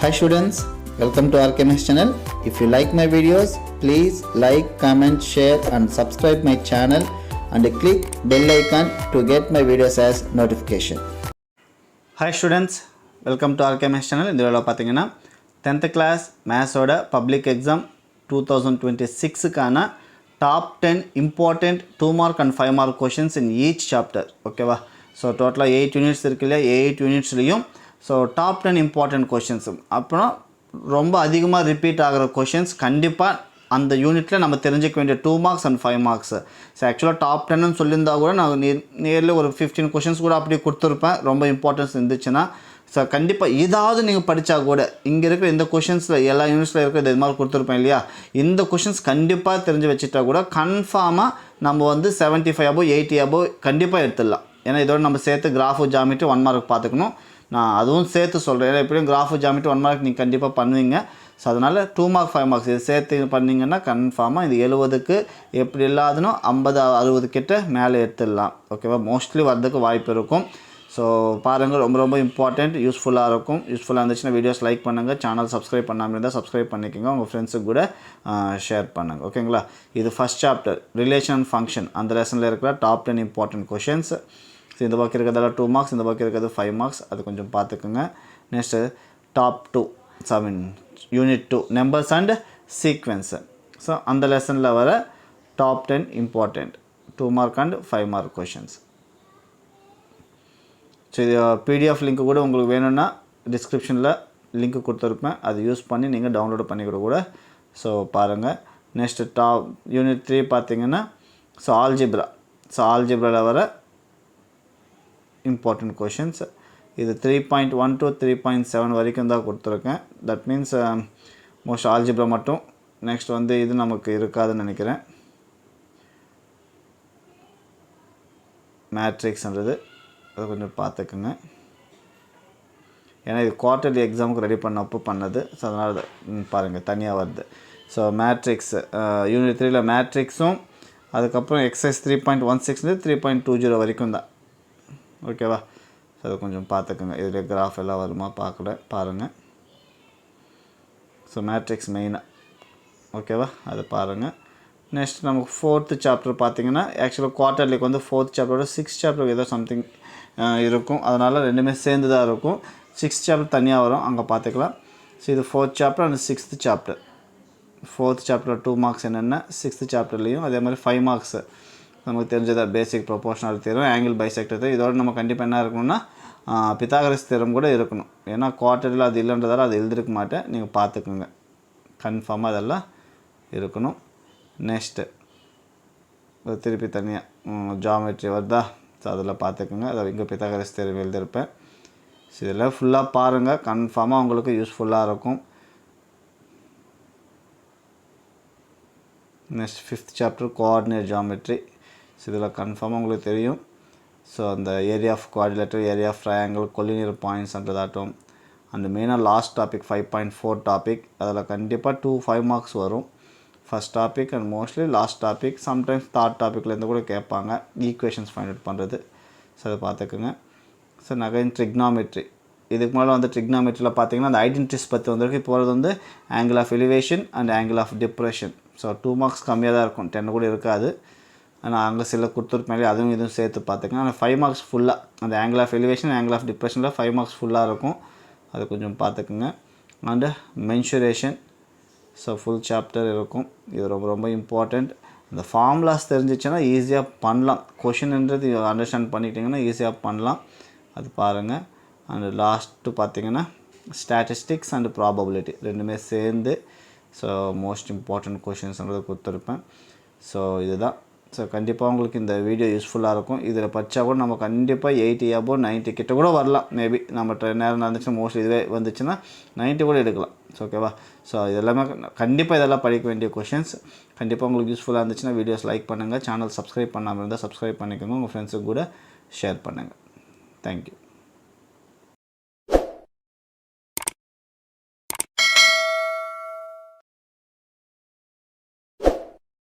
Hi students, welcome to RKMS channel. If you like my videos, please like, comment, share and subscribe my channel and click bell icon to get my videos as notification. Hi students, welcome to RKMS channel. இந்த வீடியோல பாத்தீங்கன்னா 10th class maths ஓட public exam 2026 கான top 10 important 2 mark and 5 mark questions in each chapter. ஓகேவா? So total 8 units இருக்குல்ல, 8 unitsலயும் so top 10 important questions அப்புறம் ரொம்ப அதிகமாக ரிப்பீட் ஆகிற கொஷின்ஸ் கண்டிப்பாக அந்த யூனிட்டில் நம்ம தெரிஞ்சிக்க வேண்டிய 2 marks and 5 marks. ஸோ ஆக்சுவலாக டாப் 10ன்னு சொல்லியிருந்தா கூட நான் நியர்லி ஒரு 15 கொஷின்ஸ் கூட அப்படி கொடுத்துருப்பேன் ரொம்ப இம்பார்ட்டன்ஸ் இருந்துச்சுன்னா. ஸோ கண்டிப்பாக இதாவது நீங்கள் படித்தா கூட இங்கே இருக்கிற இந்த கொஷின்ஸில் எல்லா யூனிட்ஸில் இருக்கிற இது மாதிரி கொடுத்துருப்பேன் இல்லையா, இந்த கொஷின்ஸ் கண்டிப்பாக தெரிஞ்சு வச்சுட்டா கூட கன்ஃபார்மாக நம்ம வந்து 75 above 80 above கண்டிப்பாக எடுத்துடலாம். ஏன்னா இதோட நம்ம சேர்த்து கிராஃபு ஜாமெட்ரி 1 mark பார்த்துக்கணும். நான் அதுவும் சேர்த்து சொல்கிறேன். ஏன்னா எப்படியும் கிராஃபு ஜாமெட்ரி 1 mark நீங்கள் கண்டிப்பாக பண்ணுவீங்க. ஸோ அதனால் 2 mark 5 marks இது சேர்த்து பண்ணிங்கன்னா கன்ஃபார்மாக இது 70க்கு எப்படி இல்லாதனோ 50-60 கிட்ட மேலே எடுத்துடலாம். ஓகேவா? மோஸ்ட்லி வரதுக்கு வாய்ப்பு இருக்கும். ஸோ பாருங்கள், ரொம்ப ரொம்ப இம்பார்ட்டண்ட், யூஸ்ஃபுல்லாக இருக்கும். யூஸ்ஃபுல்லாக இருந்துச்சுன்னா வீடியோஸ் லைக் பண்ணுங்கள். சேனல் சப்ஸ்கிரைப் பண்ணாமல் இருந்தால் சப்ஸ்கிரைப் பண்ணிக்கோங்க. உங்கள் ஃப்ரெண்ட்ஸுக்கு கூட ஷேர் பண்ணுங்கள். ஓகேங்களா? இது first chapter relation and function, அந்த லெசனில் இருக்கிற டாப் 10 இம்பார்ட்டன்ட் கொஷின்ஸ். ஸோ இந்த பக்கம் இருக்கிறதால 2 marks, இந்த பக்கம் இருக்கிறது 5 marks, அது கொஞ்சம் பார்த்துக்குங்க. Next top 2 unit 2 numbers and sequence. So அந்த லெசனில் வர top 10 important 2 mark and 5 mark questions. So இது பிடிஎஃப் லிங்க்கு கூட உங்களுக்கு வேணும்னா டிஸ்கிரிப்ஷனில் லிங்க் கொடுத்துருப்பேன், அது யூஸ் பண்ணி நீங்கள் டவுன்லோட் பண்ணிக்கிற கூட. ஸோ பாருங்கள். நெக்ஸ்ட்டு யூனிட் 3 பார்த்தீங்கன்னா ஸோ ஆல்ஜிப்ரா. ஸோ ஆல்ஜிப்ராவில் வர இம்பார்ட்டன்ட் கொஷின்ஸ் இது 3.1 to 3.7 வரைக்கும் தான் கொடுத்துருக்கேன். தட் மீன்ஸ் மோஸ்ட் ஆல்ஜிப்ரா மட்டும். நெக்ஸ்ட் வந்து இது நமக்கு இருக்காதுன்னு நினைக்கிறேன். மேட்ரிக்ஸ்ன்றது அதை கொஞ்சம் பார்த்துக்குங்க. ஏன்னா இது குவார்ட்டர்லி எக்ஸாமுக்கு ரெடி பண்ணப்போ பண்ணது. ஸோ அதனால் பாருங்கள் தனியாக வருது. ஸோ மேட்ரிக்ஸ் யூனிட் 3ல மேட்ரிக்ஸும் அதுக்கப்புறம் எக்ஸசைஸ் 3.16 3.20 வரைக்கும் தான். ஓகேவா? ஸோ அதை கொஞ்சம் பார்த்துக்குங்க. இதில் கிராஃப் எல்லாம் வருமா பார்க்கல, பாருங்கள். ஸோ மேட்ரிக்ஸ் மெயினாக ஓகேவா, அது பாருங்கள். நெக்ஸ்ட் நமக்கு 4th சாப்டர் பார்த்தீங்கன்னா ஆக்சுவலாக குவார்ட்டர்லிக்கு வந்து 4th சாப்டரோட 6th சாப்டர் ஏதோ சம்திங் இருக்கும். அதனால் ரெண்டுமே சேர்ந்து தான் இருக்கும். 6th சாப்டர் தனியாக வரும், அங்கே பார்த்துக்கலாம். ஸோ இது 4th chapter and 6th chapter. 4th chapter 2 marks என்னென்ன, 6th சாப்டர்லேயும் அதே மாதிரி 5 marks நமக்கு தெரிஞ்சதாக basic proportional theorem, angle bisector theorem. இதோட நம்ம கண்டிப்பாக என்ன இருக்கணும்னா பித்தாகரஸ் தியரம் கூட இருக்கணும். ஏன்னா குவார்ட்டரில் அது இல்லைன்றதால அது எழுதிருக்க மாட்டேன், நீங்கள் பார்த்துக்குங்க. கன்ஃபார்மாக அதெல்லாம் இருக்கணும். நெக்ஸ்ட்டு திருப்பி தனியாக ஜாமெட்ரி வருதா, ஸோ அதில் பார்த்துக்குங்க. அதை இங்கே பித்தாகரஸ் தியரம் எழுதியிருப்பேன். ஸோ இதெல்லாம் ஃபுல்லாக பாருங்கள், கன்ஃபார்மாக உங்களுக்கு யூஸ்ஃபுல்லாக இருக்கும். Next 5th chapter coordinate geometry. So இதில் கன்ஃபார்மாக உங்களுக்கு தெரியும். ஸோ அந்த area of quadrilateral, area of triangle, collinear பாயிண்ட்ஸ்ன்றதாட்டும். அந்த மெயினாக லாஸ்ட் டாபிக் 5.4 டாபிக், அதில் கண்டிப்பாக 5 marks வரும். First topic and mostly last topic, sometimes third டாப்பிக்லேருந்து கூட கேட்பாங்க ஈக்குவேஷன்ஸ் ஃபைண்ட் அவுட் பண்ணுறது. ஸோ அதை பார்த்துக்குங்க. ஸோ நகைன் ட்ரிக்னாமெட்ரி. இதுக்கு மேலே வந்து ட்ரிக்னாமெட்ரியில் பார்த்தீங்கன்னா அந்த ஐடென்டிட்டிஸ் பற்றி வந்திருக்கு. இப்போ வரது வந்து angle of elevation and angle of depression. So 2 marks கம்மியாக தான் இருக்கும், 10 கூட இருக்காது. ஆனால் அங்கே சில கொடுத்துருப்பேன், அதுவும் இதுவும் சேர்த்து பார்த்துக்கங்க. ஆனால் 5 marks ஃபுல்லாக அந்த angle of elevation, angle of டிப்ரெஷனில் 5 marks ஃபுல்லாக இருக்கும், அது கொஞ்சம் பார்த்துக்குங்க. And mensuration. So full chapter இருக்கும். இது ரொம்ப ரொம்ப இம்பார்ட்டண்ட். இந்த ஃபார்முலாஸ் தெரிஞ்சிச்சுன்னா ஈஸியாக பண்ணலாம். கொஷின்ன்றது அண்டர்ஸ்டாண்ட் பண்ணிக்கிட்டிங்கன்னா ஈஸியாக பண்ணலாம், அது பாருங்கள். அண்டு லாஸ்ட்டு பார்த்தீங்கன்னா ஸ்டாட்டிஸ்டிக்ஸ் அண்டு ப்ராபபிலிட்டி ரெண்டுமே சேர்ந்து. ஸோ மோஸ்ட் இம்பார்ட்டண்ட் கொஷின்ஸ்ன்றது கொடுத்துருப்பேன். ஸோ இதுதான். ஸோ கண்டிப்பாக உங்களுக்கு இந்த வீடியோ யூஸ்ஃபுல்லாக இருக்கும். இதில் படித்தா கூட நம்ம கண்டிப்பாக 80 above 90 கிட்ட கூட வரலாம். மேபி நம்ம நேரம் நடந்துச்சுன்னா மோஸ்ட்லி இதுவே வந்துச்சுன்னா 90 கூட எடுக்கலாம். ஸோ ஓகேவா? ஸோ இதெல்லாமே கண்டிப்பாக இதெல்லாம் படிக்க வேண்டிய கொஷின்ஸ். கண்டிப்பாக உங்களுக்கு யூஸ்ஃபுல்லாக இருந்துச்சுன்னா வீடியோஸ் லைக் பண்ணுங்கள். சேனல் சப்ஸ்கிரைப் பண்ணாமல் இருந்தால் சப்ஸ்கிரைப் பண்ணிக்கோங்க. உங்கள் ஃப்ரெண்ட்ஸுக்கு கூட ஷேர் பண்ணுங்கள். தேங்க்யூ.